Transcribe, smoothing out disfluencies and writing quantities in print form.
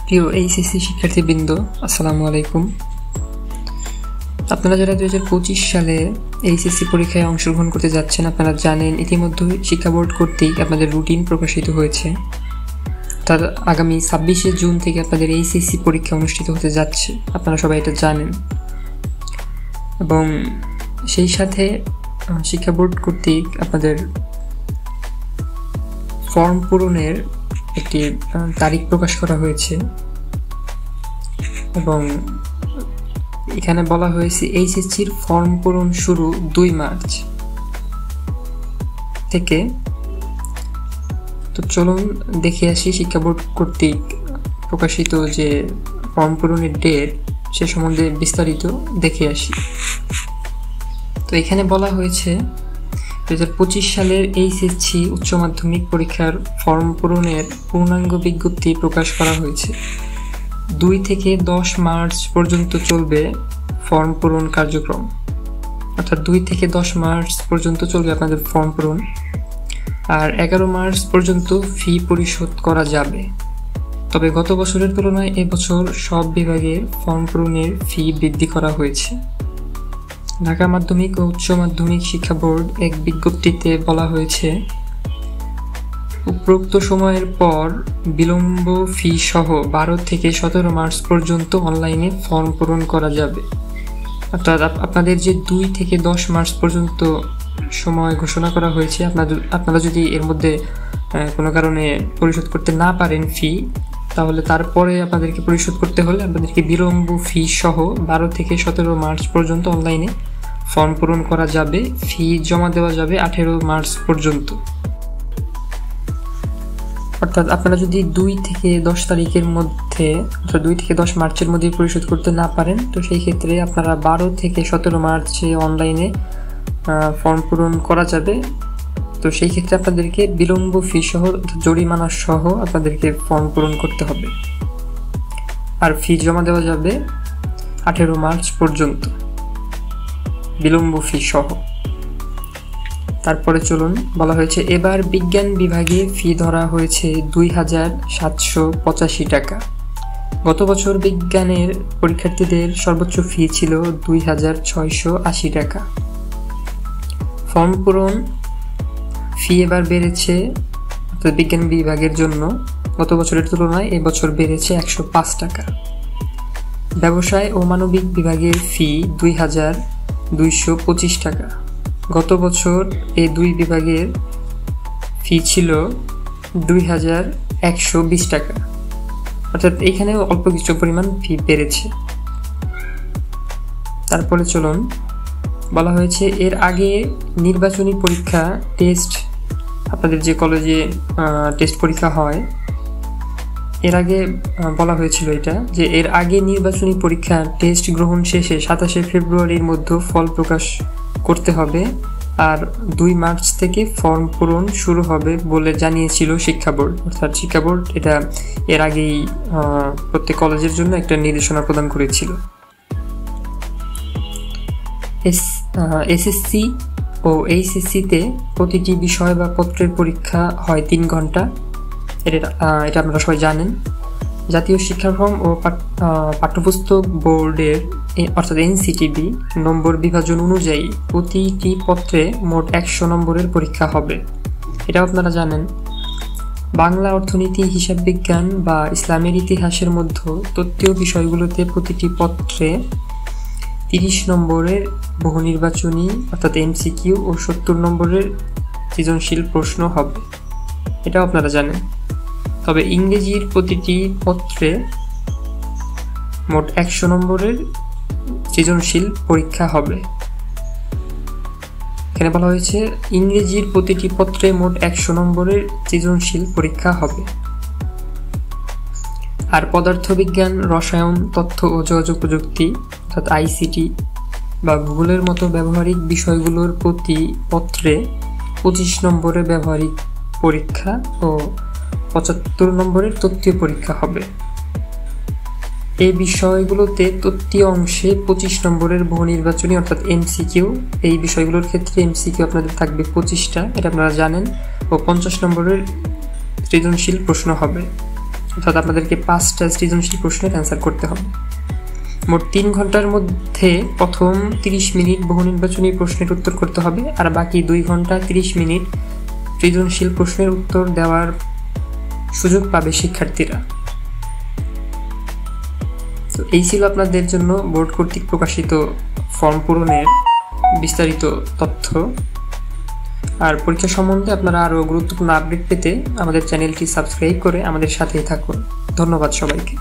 প্রিয় এইচএসসি শিক্ষার্থীবৃন্দ, আসসালামু আলাইকুম। আপনারা যারা 2025 সালে এইচএসসি পরীক্ষায় অংশগ্রহণ করতে যাচ্ছেন, আপনারা জানেন ইতিমধ্যে শিক্ষা বোর্ড কর্তৃক আপনাদের রুটিন প্রকাশিত হয়েছে। তার আগামী 26শে জুন থেকে আপনাদের এইচএসসি পরীক্ষা অনুষ্ঠিত হতে যাচ্ছে, আপনারা সবাই এটা জানেন। এবং সেই সাথে শিক্ষা বোর্ড কর্তৃক আপনাদের ফর্ম পূরণের একটি তারিখ প্রকাশ করা হয়েছে এবং এখানে বলা হয়েছে এইচএসসির ফর্ম পূরণ শুরু 2 মার্চ থেকে। তো চলুন দেখে আসি শিক্ষা বোর্ড কর্তৃক প্রকাশিত যে ফর্ম পূরণের ডেট সে সম্বন্ধে বিস্তারিত দেখে আসি। তো এখানে বলা হয়েছে 2025 সালের এইচএসসি উচ্চ মাধ্যমিক পরীক্ষার ফর্ম পূরণের পূর্ণাঙ্গ বিজ্ঞপ্তি প্রকাশ করা হয়েছে। 2 থেকে 10 মার্চ পর্যন্ত চলবে ফর্ম পূরণ কার্যক্রম, অর্থাৎ 2 থেকে 10 মার্চ পর্যন্ত চলবে আপনাদের ফর্ম পূরণ। আর 11 মার্চ পর্যন্ত ফি পরিশোধ করা যাবে। তবে গত বছরের তুলনায় এবছর সব বিভাগের ফর্ম পূরণের ফি বৃদ্ধি করা হয়েছে। ঢাকা মাধ্যমিক ও উচ্চ মাধ্যমিক শিক্ষা বোর্ড এক বিজ্ঞপ্তিতে বলা হয়েছে, উপরোক্ত সময়ের পর বিলম্ব ফি সহ 12 থেকে 17 মার্চ পর্যন্ত অনলাইনে ফর্ম পূরণ করা যাবে। অর্থাৎ আপনাদের যে 2 থেকে 10 মার্চ পর্যন্ত সময় ঘোষণা করা হয়েছে, আপনারা যদি এর মধ্যে কোনো কারণে পরিশোধ করতে না পারেন ফি, তাহলে তারপরে আপনাদেরকে পরিশোধ করতে হলে আপনাদেরকে বিলম্ব ফি সহ 12 থেকে 17 মার্চ পর্যন্ত অনলাইনে ফর্ম পূরণ করা যাবে। ফি জমা দেওয়া যাবে 18 মার্চ পর্যন্ত। অর্থাৎ আপনারা যদি 2 থেকে 10 তারিখের মধ্যে, অর্থাৎ 2 থেকে 10 মার্চের মধ্যে পরিশোধ করতে না পারেন, তো সেই ক্ষেত্রে আপনারা 12 থেকে 17 মার্চে অনলাইনে ফর্ম পূরণ করা যাবে। তো সেই ক্ষেত্রে আপনাদেরকে বিলম্ব ফি সহ, জরিমানা সহ আপনাদেরকে ফর্ম পূরণ করতে হবে। আর ফি জমা দেওয়া যাবে 18 মার্চ পর্যন্ত, বিলম্ব ফি সহ। তারপরে চলুন, বলা হয়েছে এবার বিজ্ঞান বিভাগে ফি ধরা হয়েছে 2785 টাকা। গত বছর বিজ্ঞানের পরীক্ষার্থীদের সর্বোচ্চ ফি ছিল 2680 টাকা। ফর্ম পূরণ ফি এবার বেড়েছে, অর্থাৎ বিজ্ঞান বিভাগের জন্য গত বছরের তুলনায় এবছর বেড়েছে 105 টাকা। ব্যবসায় ও মানবিক বিভাগের ফি 2225 টাকা। গত বছর এই 2 বিভাগের ফি ছিল 2120 টাকা, অর্থাৎ এখানেও অল্প কিছু পরিমাণ ফি বেড়েছে। তারপরে চলুন, বলা হয়েছে এর আগে নির্বাচনী পরীক্ষা টেস্ট, আপনাদের যে কলেজে টেস্ট পরীক্ষা হয়, এর আগে বলা হয়েছিল এটা যে এর আগে নির্বাচনী পরীক্ষা টেস্ট গ্রহণ শেষে 27শে ফেব্রুয়ারির মধ্যে ফল প্রকাশ করতে হবে। আর 2 মার্চ থেকে ফর্ম পূরণ শুরু হবে বলে জানিয়েছিল শিক্ষা বোর্ড। অর্থাৎ শিক্ষা বোর্ড এটা এর আগেই প্রত্যেক কলেজের জন্য একটা নির্দেশনা প্রদান করেছিল। এসএসসি ও এইচএসসিতে প্রতিটি বিষয় বা পত্রের পরীক্ষা হয় 3 ঘন্টা, এটা আপনারা সবাই জানেন। জাতীয় শিক্ষাক্রম ও পাঠ্যপুস্তক বোর্ডের অর্থাৎ এনসিটিবি নম্বর বিভাজন অনুযায়ী প্রতিটি পত্রে মোট 100 নম্বরের পরীক্ষা হবে, এটা আপনারা জানেন। বাংলা, অর্থনীতি, হিসাব বিজ্ঞান বা ইসলামের ইতিহাসের মধ্যে তত্ত্বীয় বিষয়গুলোতে প্রতিটি পত্রে 30 নম্বরের বহু নির্বাচনী অর্থাৎ এমসিকিউ ও 70 নম্বরের সৃজনশীল প্রশ্ন হবে, এটাও আপনারা জানেন। তবে ইংরেজির প্রতিটি পত্রে মোট 100 নম্বরের সৃজনশীল পরীক্ষা হবে। এখানে বলা হয়েছে ইংরেজির প্রতিটি পত্রে মোট 100 নম্বরের সৃজনশীল পরীক্ষা হবে। আর পদার্থবিজ্ঞান, রসায়ন, তথ্য ও যোগাযোগ প্রযুক্তি অর্থাৎ আইসিটি বা ভূগোলের মতো ব্যবহারিক বিষয়গুলোর প্রতি পত্রে 25 নম্বরের ব্যবহারিক পরীক্ষা ও 75 নম্বরের তত্ত্বীয় পরীক্ষা হবে। এই বিষয়গুলোতে তত্ত্বীয় অংশে 25 নম্বরের বহু নির্বাচনী অর্থাৎ এমসিকিউ, এই বিষয়গুলোর ক্ষেত্রে এমসিকিউ আপনাদের থাকবে 25টা, এটা আপনারা জানেন, ও 50 নম্বরের সৃজনশীল প্রশ্ন হবে। অর্থাৎ আপনাদেরকে 5টা সৃজনশীল প্রশ্নের অ্যান্সার করতে হবে। মোট 3 ঘন্টার মধ্যে প্রথম 30 মিনিট বহু নির্বাচনী প্রশ্নের উত্তর করতে হবে, আর বাকি 2 ঘন্টা 30 মিনিট সৃজনশীল প্রশ্নের উত্তর দেওয়ার সুযোগ পাবে শিক্ষার্থীরা। তো এই ছিল আপনাদের জন্য বোর্ড কর্তৃক প্রকাশিত ফর্ম পূরণের বিস্তারিত তথ্য। আর পরীক্ষা সম্বন্ধে আপনারা আরও গুরুত্বপূর্ণ আপডেট পেতে আমাদের চ্যানেলটি সাবস্ক্রাইব করে আমাদের সাথেই থাকুন। ধন্যবাদ সবাইকে।